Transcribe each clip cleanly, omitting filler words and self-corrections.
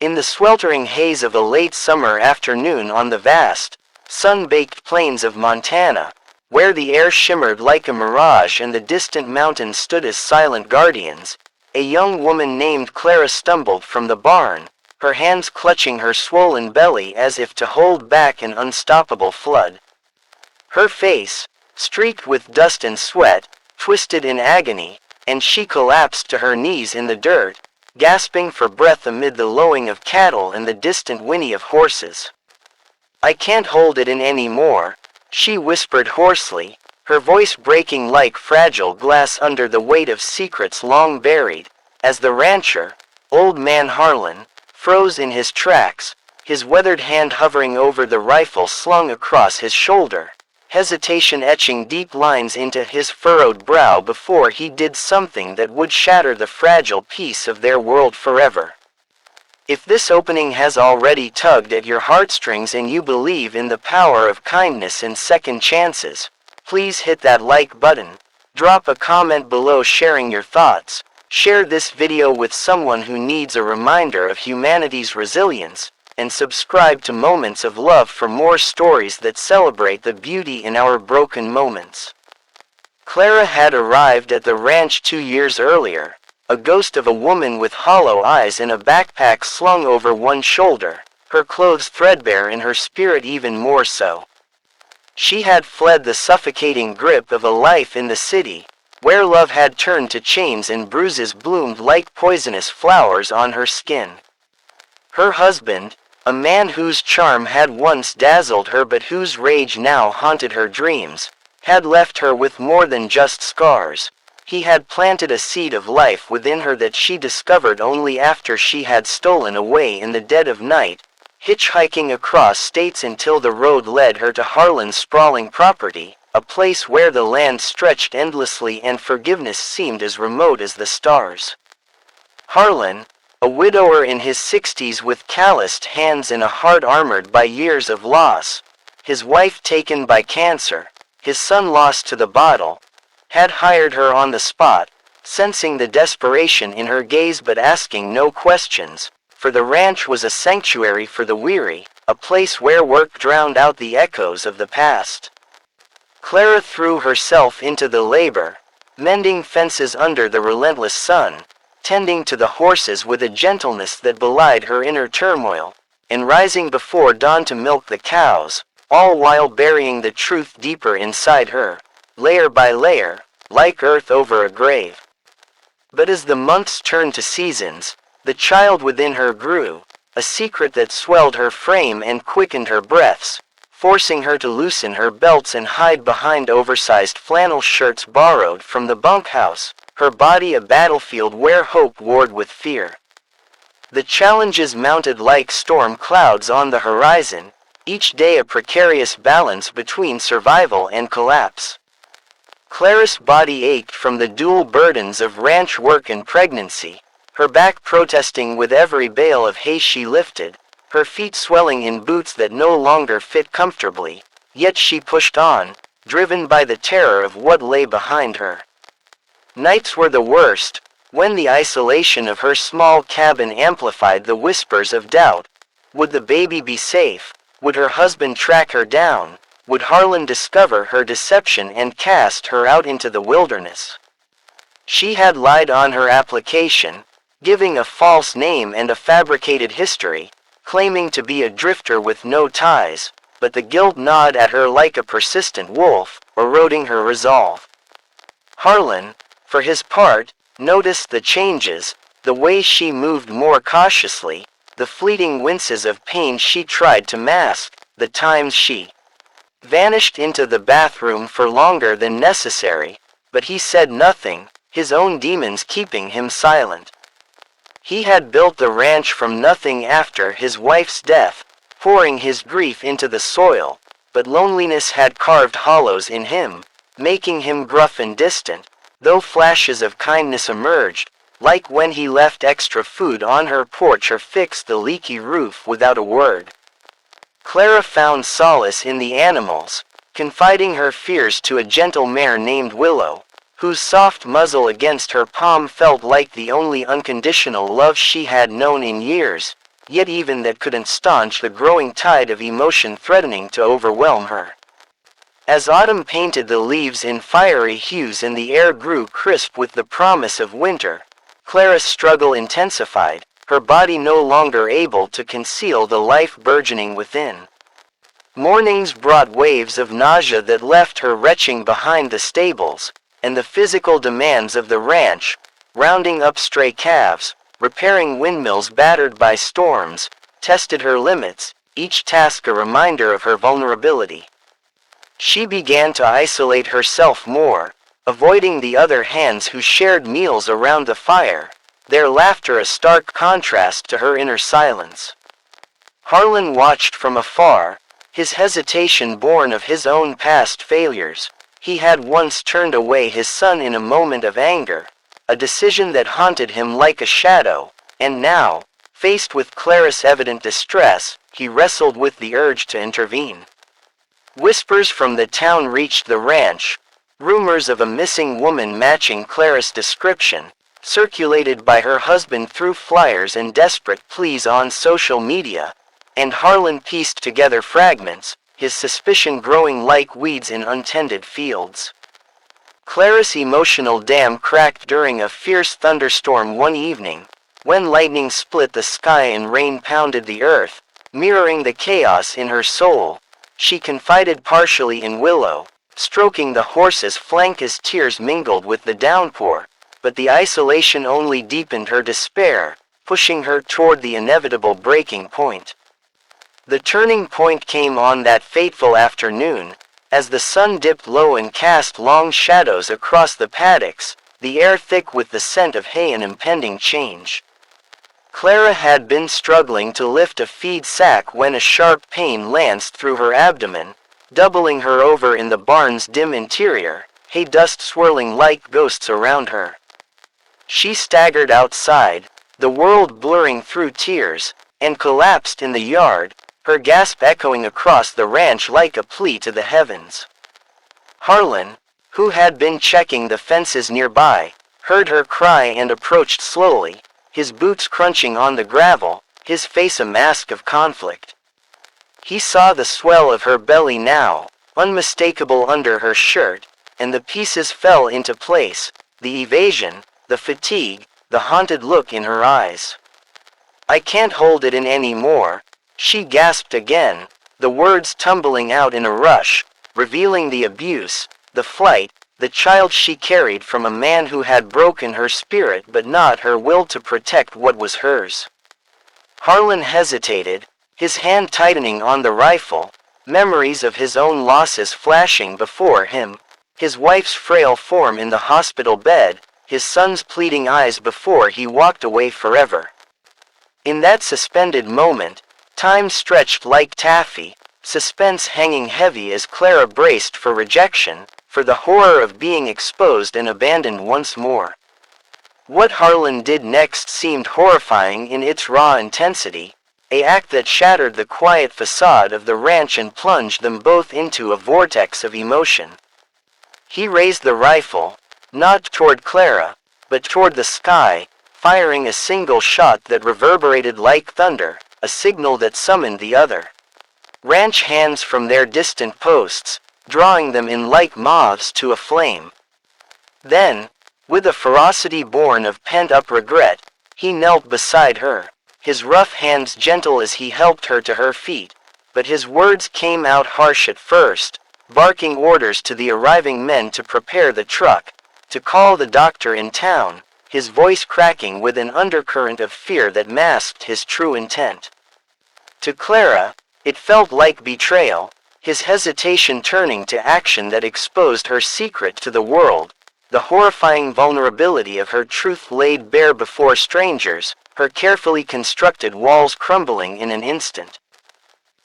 In the sweltering haze of a late summer afternoon on the vast, sun-baked plains of Montana, where the air shimmered like a mirage and the distant mountains stood as silent guardians, a young woman named Clara stumbled from the barn, her hands clutching her swollen belly as if to hold back an unstoppable flood. Her face, streaked with dust and sweat, twisted in agony, and she collapsed to her knees in the dirt, gasping for breath amid the lowing of cattle and the distant whinny of horses. "I can't hold it in any more," she whispered hoarsely, her voice breaking like fragile glass under the weight of secrets long buried, as the rancher, old man Harlan, froze in his tracks, his weathered hand hovering over the rifle slung across his shoulder, hesitation etching deep lines into his furrowed brow before he did something that would shatter the fragile peace of their world forever. If this opening has already tugged at your heartstrings and you believe in the power of kindness and second chances, please hit that like button, drop a comment below sharing your thoughts, share this video with someone who needs a reminder of humanity's resilience, and subscribe to Moments of Love for more stories that celebrate the beauty in our broken moments. Clara had arrived at the ranch 2 years earlier, a ghost of a woman with hollow eyes and a backpack slung over one shoulder, her clothes threadbare and her spirit even more so. She had fled the suffocating grip of a life in the city, where love had turned to chains and bruises bloomed like poisonous flowers on her skin. Her husband, a man whose charm had once dazzled her but whose rage now haunted her dreams, had left her with more than just scars. He had planted a seed of life within her that she discovered only after she had stolen away in the dead of night, hitchhiking across states until the road led her to Harlan's sprawling property, a place where the land stretched endlessly and forgiveness seemed as remote as the stars. Harlan, a widower in his 60s with calloused hands and a heart armored by years of loss, his wife taken by cancer, his son lost to the bottle, had hired her on the spot, sensing the desperation in her gaze but asking no questions, for the ranch was a sanctuary for the weary, a place where work drowned out the echoes of the past. Clara threw herself into the labor, mending fences under the relentless sun, tending to the horses with a gentleness that belied her inner turmoil, and rising before dawn to milk the cows, all while burying the truth deeper inside her, layer by layer, like earth over a grave. But as the months turned to seasons, the child within her grew, a secret that swelled her frame and quickened her breaths, forcing her to loosen her belts and hide behind oversized flannel shirts borrowed from the bunkhouse, her body a battlefield where hope warred with fear. The challenges mounted like storm clouds on the horizon, each day a precarious balance between survival and collapse. Clara's body ached from the dual burdens of ranch work and pregnancy, her back protesting with every bale of hay she lifted, her feet swelling in boots that no longer fit comfortably, yet she pushed on, driven by the terror of what lay behind her. Nights were the worst, when the isolation of her small cabin amplified the whispers of doubt. Would the baby be safe? Would her husband track her down? Would Harlan discover her deception and cast her out into the wilderness? She had lied on her application, giving a false name and a fabricated history, claiming to be a drifter with no ties, but the guilt gnawed at her like a persistent wolf, eroding her resolve. Harlan, for his part, noticed the changes, the way she moved more cautiously, the fleeting winces of pain she tried to mask, the times she vanished into the bathroom for longer than necessary, but he said nothing, his own demons keeping him silent. He had built the ranch from nothing after his wife's death, pouring his grief into the soil, but loneliness had carved hollows in him, making him gruff and distant, though flashes of kindness emerged, like when he left extra food on her porch or fixed the leaky roof without a word. Clara found solace in the animals, confiding her fears to a gentle mare named Willow, whose soft muzzle against her palm felt like the only unconditional love she had known in years, yet even that couldn't staunch the growing tide of emotion threatening to overwhelm her. As autumn painted the leaves in fiery hues and the air grew crisp with the promise of winter, Clara's struggle intensified, her body no longer able to conceal the life burgeoning within. Mornings brought waves of nausea that left her retching behind the stables, and the physical demands of the ranch, rounding up stray calves, repairing windmills battered by storms, tested her limits, each task a reminder of her vulnerability. She began to isolate herself more, avoiding the other hands who shared meals around the fire, their laughter a stark contrast to her inner silence. Harlan watched from afar, his hesitation born of his own past failures. He had once turned away his son in a moment of anger, a decision that haunted him like a shadow, and now, faced with Clara's evident distress, he wrestled with the urge to intervene. Whispers from the town reached the ranch, rumors of a missing woman matching Clara's description, circulated by her husband through flyers and desperate pleas on social media, and Harlan pieced together fragments, his suspicion growing like weeds in untended fields. Clara's emotional dam cracked during a fierce thunderstorm one evening, when lightning split the sky and rain pounded the earth, mirroring the chaos in her soul. She confided partially in Willow, stroking the horse's flank as tears mingled with the downpour, but the isolation only deepened her despair, pushing her toward the inevitable breaking point. The turning point came on that fateful afternoon, as the sun dipped low and cast long shadows across the paddocks, the air thick with the scent of hay and impending change. Clara had been struggling to lift a feed sack when a sharp pain lanced through her abdomen, doubling her over in the barn's dim interior, hay dust swirling like ghosts around her. She staggered outside, the world blurring through tears, and collapsed in the yard, her gasp echoing across the ranch like a plea to the heavens. Harlan, who had been checking the fences nearby, heard her cry and approached slowly, his boots crunching on the gravel, his face a mask of conflict. He saw the swell of her belly now, unmistakable under her shirt, and the pieces fell into place, the evasion, the fatigue, the haunted look in her eyes. "I can't hold it in any more," she gasped again, the words tumbling out in a rush, revealing the abuse, the flight, the child she carried from a man who had broken her spirit but not her will to protect what was hers. Harlan hesitated, his hand tightening on the rifle, memories of his own losses flashing before him, his wife's frail form in the hospital bed, his son's pleading eyes before he walked away forever. In that suspended moment, time stretched like taffy, suspense hanging heavy as Clara braced for rejection, for the horror of being exposed and abandoned once more. What Harlan did next seemed horrifying in its raw intensity, an act that shattered the quiet facade of the ranch and plunged them both into a vortex of emotion. He raised the rifle, not toward Clara, but toward the sky, firing a single shot that reverberated like thunder, a signal that summoned the other ranch hands from their distant posts, drawing them in like moths to a flame. Then, with a ferocity born of pent-up regret, he knelt beside her, his rough hands gentle as he helped her to her feet, but his words came out harsh at first, barking orders to the arriving men to prepare the truck, to call the doctor in town, his voice cracking with an undercurrent of fear that masked his true intent. To Clara, it felt like betrayal, his hesitation turning to action that exposed her secret to the world, the horrifying vulnerability of her truth laid bare before strangers, her carefully constructed walls crumbling in an instant.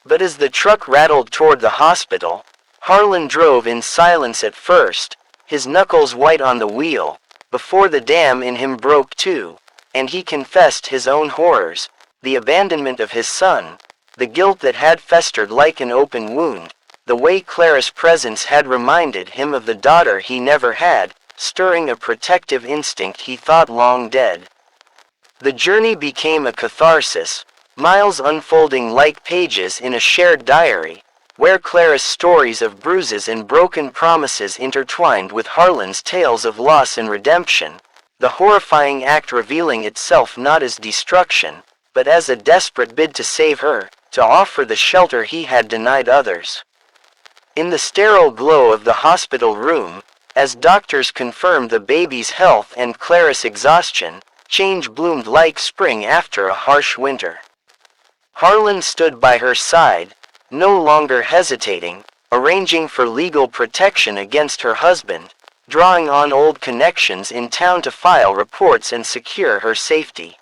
But as the truck rattled toward the hospital, Harlan drove in silence at first, his knuckles white on the wheel, before the dam in him broke too, and he confessed his own horrors, the abandonment of his son, the guilt that had festered like an open wound, the way Clara's presence had reminded him of the daughter he never had, stirring a protective instinct he thought long dead. The journey became a catharsis, miles unfolding like pages in a shared diary, where Clara's stories of bruises and broken promises intertwined with Harlan's tales of loss and redemption, the horrifying act revealing itself not as destruction, but as a desperate bid to save her, to offer the shelter he had denied others. In the sterile glow of the hospital room, as doctors confirmed the baby's health and Clara's exhaustion, change bloomed like spring after a harsh winter. Harlan stood by her side, no longer hesitating, arranging for legal protection against her husband, drawing on old connections in town to file reports and secure her safety.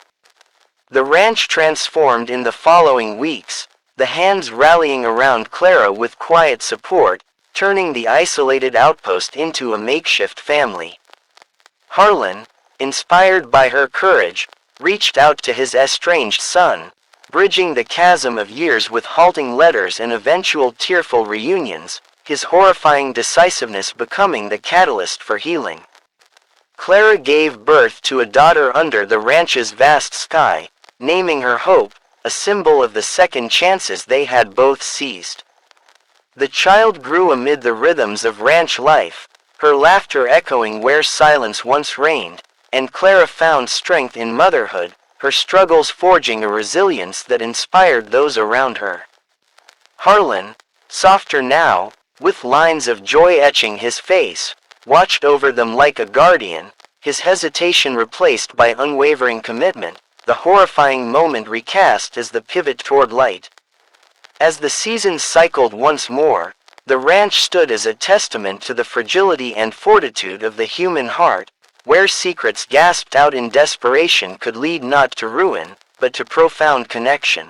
The ranch transformed in the following weeks, the hands rallying around Clara with quiet support, turning the isolated outpost into a makeshift family. Harlan, inspired by her courage, reached out to his estranged son, bridging the chasm of years with halting letters and eventual tearful reunions, his horrifying decisiveness becoming the catalyst for healing. Clara gave birth to a daughter under the ranch's vast sky, naming her Hope, a symbol of the second chances they had both seized. The child grew amid the rhythms of ranch life, her laughter echoing where silence once reigned, and Clara found strength in motherhood, her struggles forging a resilience that inspired those around her. Harlan, softer now, with lines of joy etching his face, watched over them like a guardian, his hesitation replaced by unwavering commitment, the horrifying moment recast as the pivot toward light. As the seasons cycled once more, the ranch stood as a testament to the fragility and fortitude of the human heart, where secrets gasped out in desperation could lead not to ruin, but to profound connection.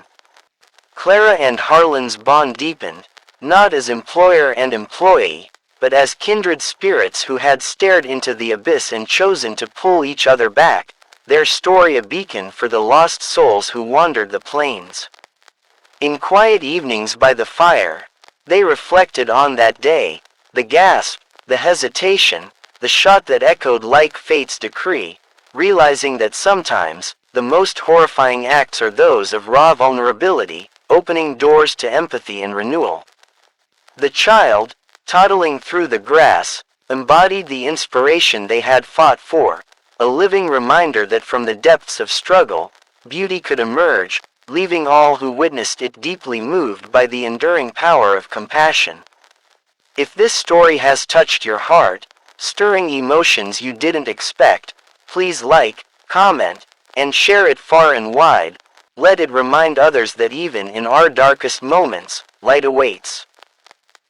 Clara and Harlan's bond deepened, not as employer and employee, but as kindred spirits who had stared into the abyss and chosen to pull each other back, their story a beacon for the lost souls who wandered the plains. In quiet evenings by the fire, they reflected on that day, the gasp, the hesitation, the shot that echoed like fate's decree, realizing that sometimes, the most horrifying acts are those of raw vulnerability, opening doors to empathy and renewal. The child, toddling through the grass, embodied the inspiration they had fought for, a living reminder that from the depths of struggle, beauty could emerge, leaving all who witnessed it deeply moved by the enduring power of compassion. If this story has touched your heart, stirring emotions you didn't expect, please like, comment, and share it far and wide. Let it remind others that even in our darkest moments, light awaits.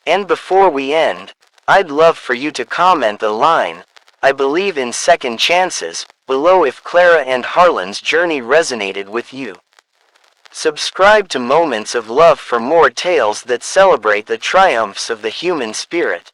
And before we end, I'd love for you to comment the line, "I believe in second chances," below if Clara and Harlan's journey resonated with you. Subscribe to Moments of Love for more tales that celebrate the triumphs of the human spirit.